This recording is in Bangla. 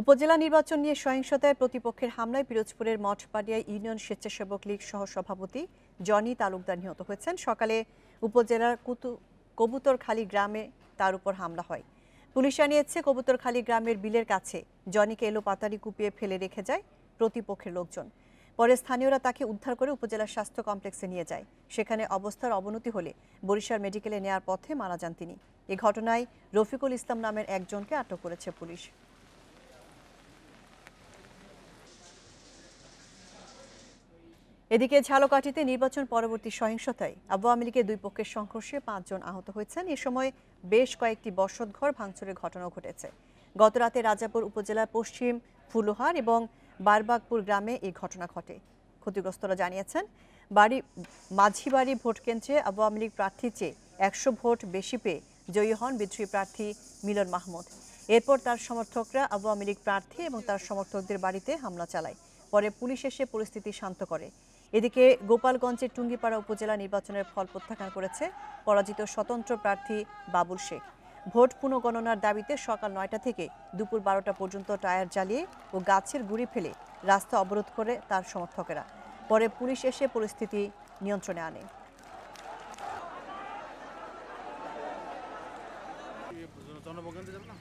উপজেলা নির্বাচন নিয়ে সহিংসতায় প্রতিপক্ষের হামলায় পিরোজপুরের মঠবাড়িয়া ইউনিয়ন স্বেচ্ছাসেবক লীগ সহসভাপতি জনি তালুকদার নিহত হয়েছেন। সকালে উপজেলার কবুতরখালী গ্রামে তার উপর হামলা হয়। পুলিশ জানিয়েছে, কবুতরখালী গ্রামের বিলের কাছে জনিকে এলোপাতাড়ি কুপিয়ে ফেলে রেখে যায় প্রতিপক্ষের লোকজন। পরে স্থানীয়রা তাকে উদ্ধার করে উপজেলা স্বাস্থ্য কমপ্লেক্সে নিয়ে যায়। সেখানে অবস্থার অবনতি হলে বরিশাল মেডিকেলে নেয়ার পথে মারা যান তিনি। এ ঘটনায় রফিকুল ইসলাম নামের একজনকে আটক করেছে পুলিশ। এদিকে ঝালকাঠিতে নির্বাচন পরবর্তী সহিংসতায় আওয়ামী লীগের দুই পক্ষের সংঘর্ষে ৫ জন আহত হয়েছেন। এ সময় বেশ কয়েকটি বসতঘর ভাঙচুরের ঘটনাও ঘটেছে। গতরাতে রাজাপুর উপজেলার পশ্চিম ফুলহার এবং বারবাগপুর গ্রামে এই ঘটনা ঘটে। ক্ষতিগ্রস্তরা জানিয়েছেন, মাঝিবাড়ি ভোটকেন্দ্রে আওয়ামী লীগ প্রার্থীর চেয়ে ১০০ ভোট বেশি পেয়ে জয়ী হন বিদ্রোহী প্রার্থী মিলন মাহমুদ। এরপর তার সমর্থকরা আওয়ামী লীগ প্রার্থী এবং তার সমর্থকদের বাড়িতে হামলা চালায়। পরে পুলিশ এসে পরিস্থিতি শান্ত করে। এদিকে গোপালগঞ্জের টুঙ্গিপাড়া উপজেলা নির্বাচনের ফল প্রত্যাখ্যান করেছে পরাজিত স্বতন্ত্র প্রার্থী বাবুল শেখ। ভোট পুনঃগণনার দাবিতে সকাল ৯টা থেকে দুপুর ১২টা পর্যন্ত টায়ার জ্বালিয়ে ও গাছের গুঁড়ি ফেলে রাস্তা অবরোধ করে তার সমর্থকেরা। পরে পুলিশ এসে পরিস্থিতি নিয়ন্ত্রণে আনে। জনভোগান্তি যাবে না।